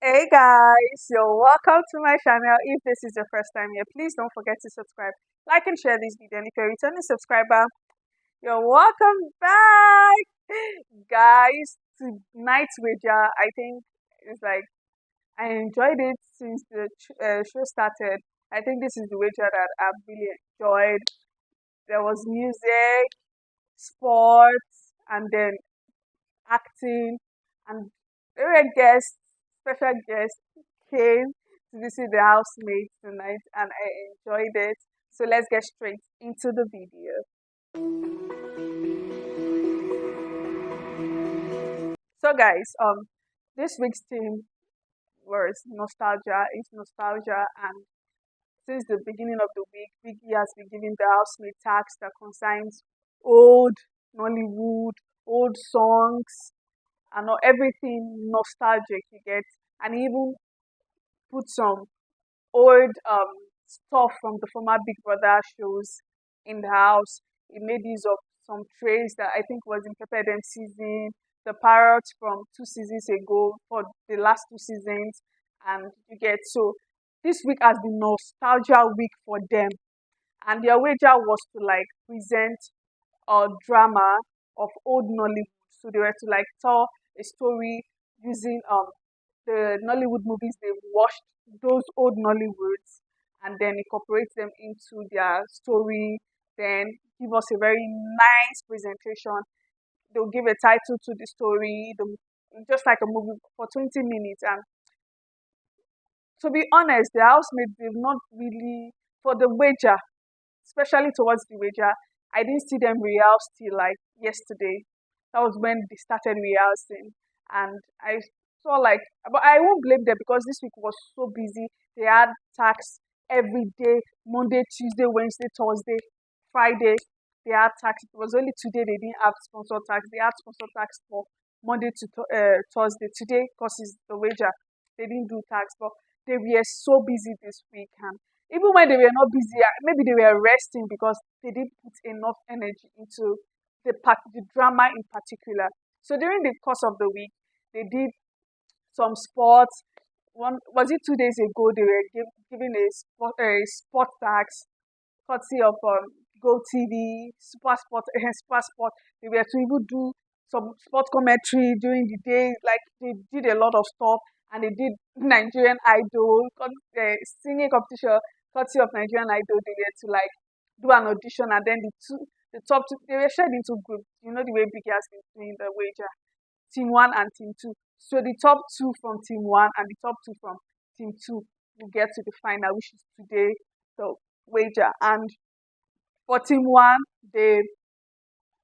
Hey guys, you're welcome to my channel. If this is your first time here, please don't forget to subscribe, like, and share this video. And if you're a returning subscriber, you're welcome back, guys. Tonight's wager, I think, is like I enjoyed it since the show started. I think this is the wager that I've really enjoyed. There was music, sports, and then acting, and there were guests, special guests came to visit the housemates tonight, and I enjoyed it. So let's get straight into the video. So guys, this week's theme was nostalgia. It's nostalgia, and since the beginning of the week, Biggie has been giving the housemate tax that concerns old Nollywood, old songs, and everything nostalgic you get, and he even put some old stuff from the former Big Brother shows in the house. He made use of some trays that I think was in Pepper Them season, the parrots from 2 seasons ago for the last 2 seasons, and you get so this week has been nostalgia week for them, and their wager was to like present a drama of old Nollywood. So they were to like tell a story using the Nollywood movies they've watched, those old Nollywoods, and then incorporate them into their story, then give us a very nice presentation. They'll give a title to the story, just like a movie for 20 minutes. And to be honest, the housemates, they've not really, for the wager, especially towards the wager, I didn't see them rehearse till like yesterday. That was when they started rehearsing. And I saw like, but I won't blame them because this week was so busy. They had tax every day, Monday, Tuesday, Wednesday, Thursday, Friday. They had tax. It was only today they didn't have sponsor tax. They had sponsor tax for Monday to Thursday. Today, because it's the wager, they didn't do tax. But they were so busy this week. And even when they were not busy, maybe they were resting because they didn't put enough energy into the drama in particular. So during the course of the week, they did some sports. One was it 2 days ago? They were giving a sport tax courtesy of Go TV, Super Sport, Super Sport. They were to even do some sport commentary during the day. Like they did a lot of stuff, and they did Nigerian Idol singing competition, courtesy of Nigerian Idol. They were to like do an audition, and then the top two, they were shared into groups. You know the way Big has been doing the wager, team one and team two. So the top two from team one and the top two from team two will get to the final, which is today, the wager. And for team one, they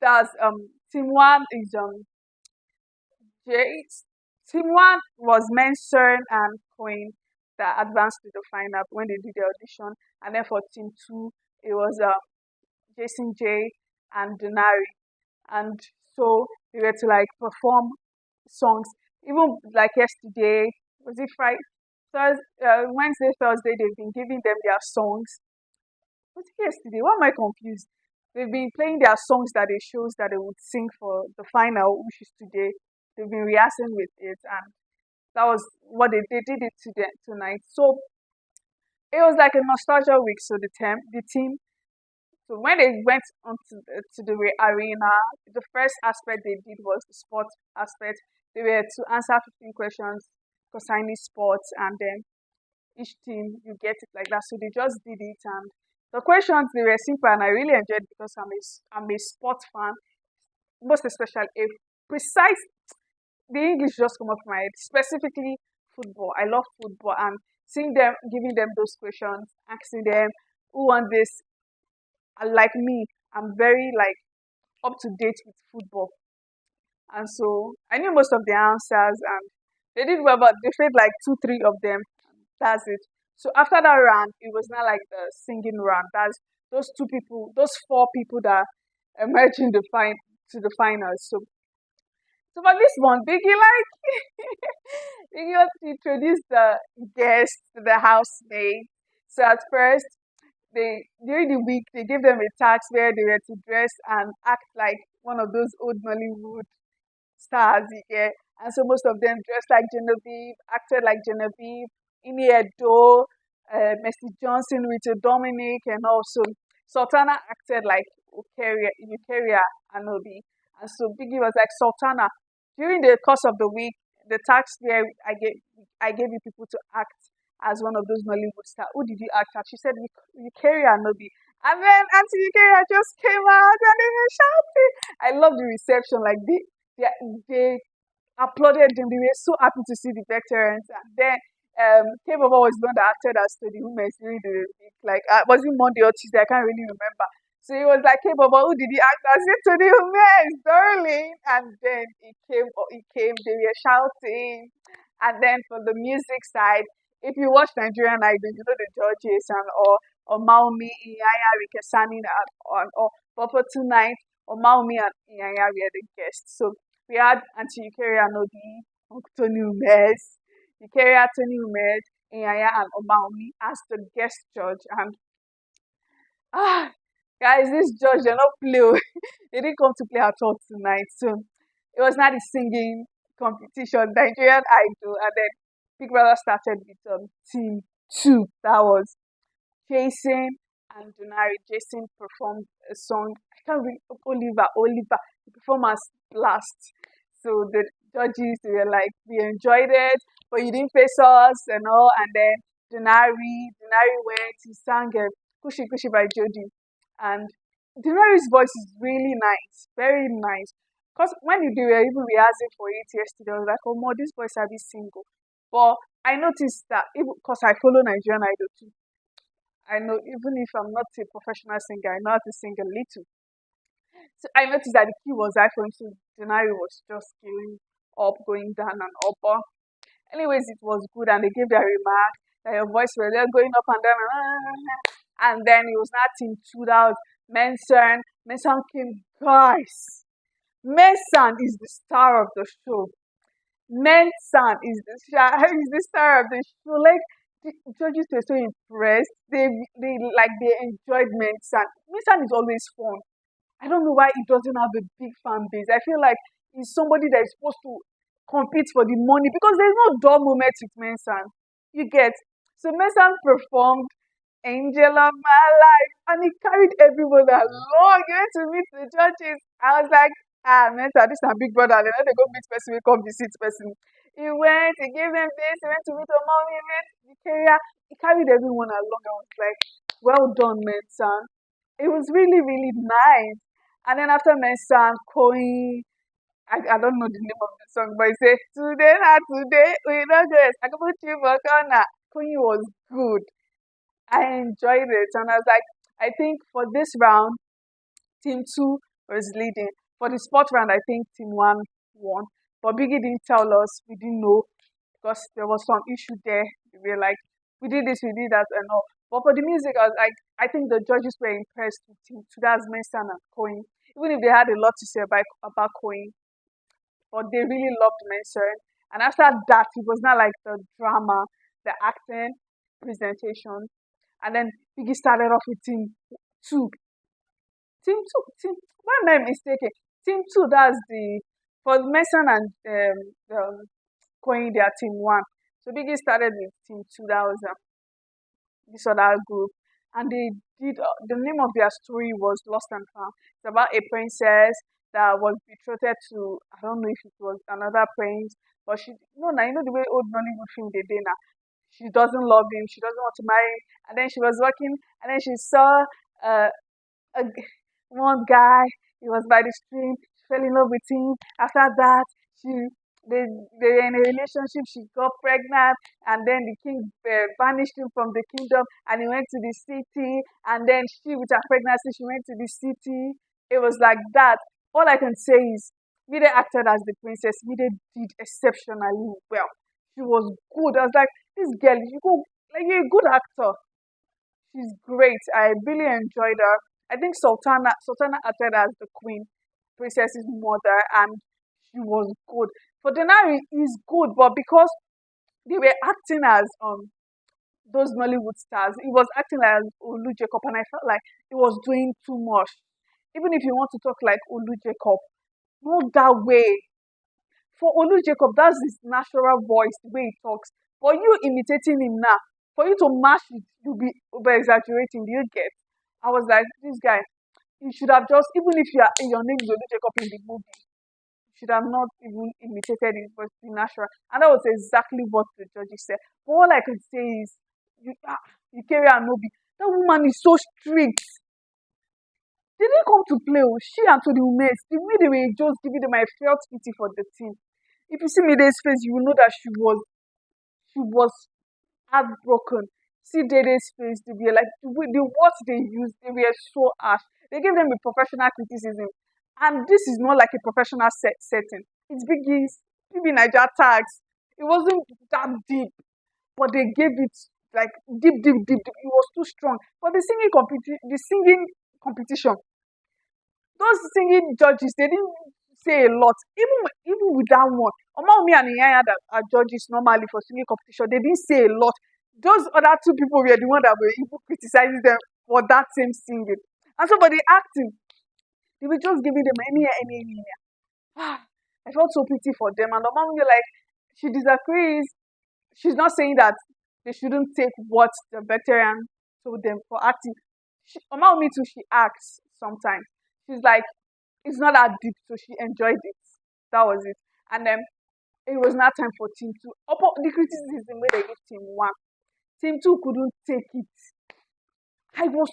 that's team one is Jade. Team one was Mensan and Queen that advanced to the final when they did the audition, and then for team two, it was Jason J and Denari, and so they were to like perform songs. Even like yesterday, was it Friday? Thursday, Wednesday, Thursday, they've been giving them their songs. Was it yesterday? Why am I confused? They've been playing their songs that they shows that they would sing for the final, which is today. They've been rehearsing with it, and that was what they did it today tonight. So it was like a nostalgia week. So the team. So when they went onto arena, the first aspect they did was the sports aspect. They were to answer 15 questions concerning sports, and then each team you get it like that. So they just did it, and the questions they were simple, and I really enjoyed because I'm a sports fan, most especially a precise. The English just come up my head, specifically football. I love football, and seeing them giving them those questions, asking them who won this, like me, I'm very like up to date with football, and so I knew most of the answers, and they did well, but they failed like two, three of them. That's it. So after that round, it was not like the singing round. That's those two people, those four people that emerged in the to the finals. So for this one, Biggie like Biggie was to introduce the guests to the housemates. So at first, they during the week they gave them a task where they were to dress and act like one of those old Nollywood stars, you get, And so most of them dressed like Genevieve, acted like Genevieve, Iniedo, Mercy Johnson, Richard Dominic, and also Sultana acted like Eucharia Anunobi. And so Biggie was like, Sultana, during the course of the week, the task where I gave you people to act as one of those Nollywood stars. Who did you act as? She said, Eucharia Anunobi. And then Auntie Eucharia just came out and they were shouting. I love the reception. Like they applauded them. They were so happy to see the veterans. And then K Baba was the one that acted as to the Umez during the week. Like was it Monday or Tuesday? I can't really remember. So he was like, K Baba, who did he act as? It to the Umez, darling. And then he came, they were shouting. And then for the music side, if you watch Nigerian Idol, you know the judges and or Maumi, Iyaya, Rikesani, or but for tonight, or Maumi and Iyaya were the guests. So we had Auntie Eucharia Anunobi, Uncle Tony Umez, Eucharia Tony Umez, Iyaya and Omaumi as the guest judge. And ah, guys, this judge, they're not play. Oh. They didn't come to play at all tonight. So it was not a singing competition, Nigerian Idol. And then Big Brother started with Team 2. That was Jason and Donari. Jason performed a song. I can't read Oliver. The performance blast. So the judges, they were like, we enjoyed it, but you didn't face us and all. And then Donari went, he sang Kushi Kushi by Jody. And Donari's voice is really nice, very nice. Because when they were even rehearsing for it yesterday, I was like, oh, more, this voice will be single. But I noticed that, because I follow Nigerian Idol too, I know even if I'm not a professional singer, I know how to sing a little. So I noticed that the key was high for him, so Denari was just going up, going down, and up. But anyways, it was good, and they gave their remark that your voice was there going up and down, and then it was not Team 2, that was Mensan. Mensan came, guys. Mensan is the star of the show. Mensan is is the star of the show. Like the judges were so impressed. They enjoyed Mensan. Mensan is always fun. I don't know why it doesn't have a big fan base. I feel like he's somebody that is supposed to compete for the money because there's no dull moment with Mensan. You get. So Mensan performed Angel of My Life and he carried everyone along. He went to meet the judges. I was like, Mensan, this is a big brother. They know they go meet person, we come visit person. He went, he gave them this, he went to meet her mom, he went to the carrier. He carried everyone along. I was like, well done, Mensan. It was really, really nice. And then after Mensan, Koi, I don't know the name of the song, but he said, today, not today, we know this. I can put you for corner. Koi was good. I enjoyed it. And I was like, I think for this round, Team 2 was leading. For the sport round, I think Team 1 won. But Biggie didn't tell us. We didn't know because there was some issue there. We were like, we did this, we did that, and all. But for the music, I was like, I think the judges were impressed with Team 2. That's Mensan and Coin. Even if they had a lot to say about Coin, but they really loved Mensan. And after that, it was not like the drama, the acting, presentation. And then Biggie started off with Team 2. Team 2, why am I mistaken? Team 2, that's for Mason and Coin, they are Team 1. So Biggie started with Team 2, that was this other group. And they did, the name of their story was Lost and Found. It's about a princess that was betrothed to, I don't know if it was another prince, but now you know the way old Nollywood film they did now. She doesn't love him, she doesn't want to marry him. And then she was working, and then she saw uh, a, one guy, he was by the stream, she fell in love with him. After that, she they were in a relationship, she got pregnant, and then the king banished him from the kingdom, and he went to the city, and then she, with her pregnancy, she went to the city. It was like that. All I can say is, Mide acted as the princess. Mide did exceptionally well. She was good. I was like, this girl, you're a good actor. She's great. I really enjoyed her. I think Sultana acted as the queen, princess's mother, and she was good. For Denari, he's good, but because they were acting as those Nollywood stars, he was acting like Olu Jacob, and I felt like he was doing too much. Even if you want to talk like Olu Jacob, not that way. For Olu Jacob, that's his natural voice, the way he talks. For you imitating him now, for you to match it, you'll be over exaggerating. Do you get? I was like, this guy, you should have just, even if your name is Olu Jacob in the movie, you should have not even imitated it, but be natural. And that was exactly what the judges said. But all I could say is, Eucharia Anunobi, that woman is so strict. They didn't come to play. Oh. She and to the Umez, the way they were just giving them, I felt pity for the team. If you see Mide's face, you will know that she was heartbroken. See Dede's face, they were like the words they used, they were so harsh. They gave them a professional criticism, and this is not like a professional setting. It's Bbnaija tags. It wasn't that deep, but they gave it like deep, deep, deep, deep. It was too strong. But the singing competition, those singing judges, they didn't say a lot. Even with that one, Omaomi and Iyanya that are judges normally for singing competition, they didn't say a lot. Those other two people were the one that were even criticizing them for that same singing. And so for the acting, they were just giving them any. I felt so pity for them. And Omaomi, like, she disagrees. She's not saying that they shouldn't take what the veteran told them for acting. Omaomi too, she acts sometimes. She's like, it's not that deep, so she enjoyed it. That was it. And then it was not time for team two. The criticism where they gave team one. Team two couldn't take it. I was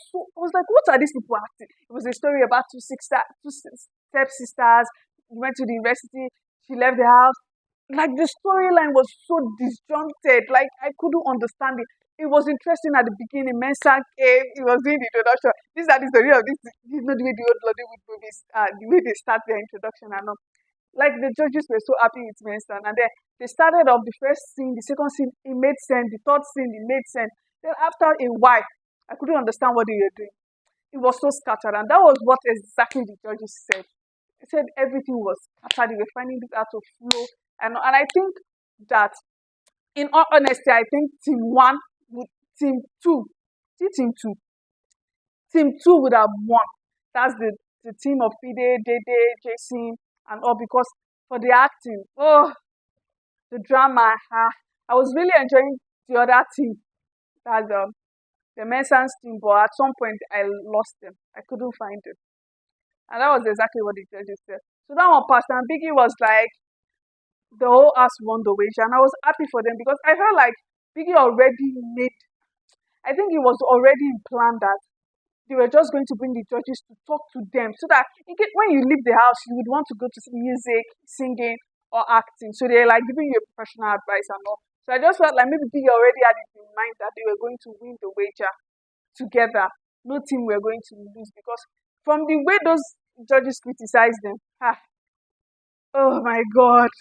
like, what are these people acting? It was a story about two stepsisters. Went to the university. She left the house. Like the storyline was so disjointed. Like I couldn't understand it. It was interesting at the beginning. Mensan came. He was doing the introduction. These are the story of this. You know the way the old Hollywood movies, the way they start their introduction and all. Like the judges were so happy with Mensan, and then they started off the first scene, the second scene, it made sense. The third scene, it made sense. Then after a while, I couldn't understand what they were doing. It was so scattered, and that was what exactly the judges said. They said everything was scattered. They were finding it out of flow, and I think that, in all honesty, I think team one would team two, see team two would have won. That's the team of Fide, Dede, Jason, and all because for the acting, oh, the drama, I was really enjoying the other team. That's the Mensan's team, but at some point I lost them. I couldn't find them. And that was exactly what the judges said. So that one passed, and Biggie was like, the whole house won the wage, and I was happy for them because I felt like Biggie already made, I think it was already in plan that they were just going to bring the judges to talk to them so that when you leave the house, you would want to go to music, singing, or acting. So they're like giving you a professional advice and all. So I just felt like maybe Biggie already had it in mind that they were going to win the wager together. No team were going to lose because from the way those judges criticized them, oh my God,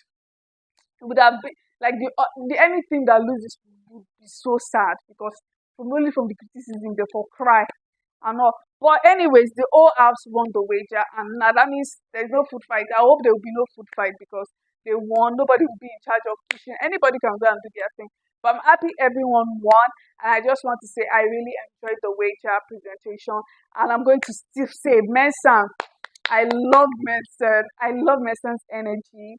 it would have been like the anything that loses would be so sad because from the criticism they for cry and all. But anyways, the all house won the wager, and now that means there's no food fight. I hope there will be no food fight because they won. Nobody will be in charge of pushing. Anybody can go and do their thing. But I'm happy everyone won, and I just want to say I really enjoyed the wager presentation, and I'm going to still say Mensan. I love Mensan. I love Mensan's energy.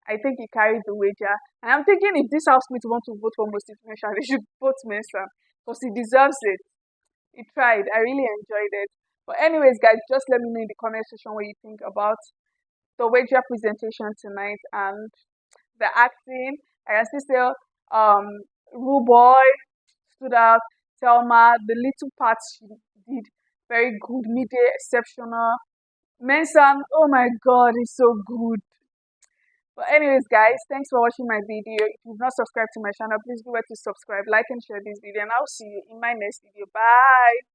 I think he carried the wager. And I'm thinking if this housemates want to vote for most influential, they should vote Mensan because he deserves it. He tried. I really enjoyed it. But anyways, guys, just let me know in the comment section what you think about the wager presentation tonight and the acting. I can still say Rue Boy stood out. Selma, the little parts she did very good. Mide exceptional. Mensan, oh my God, he's so good. But anyways, guys, thanks for watching my video. If you've not subscribed to my channel, please do where to subscribe, like, and share this video. And I'll see you in my next video. Bye.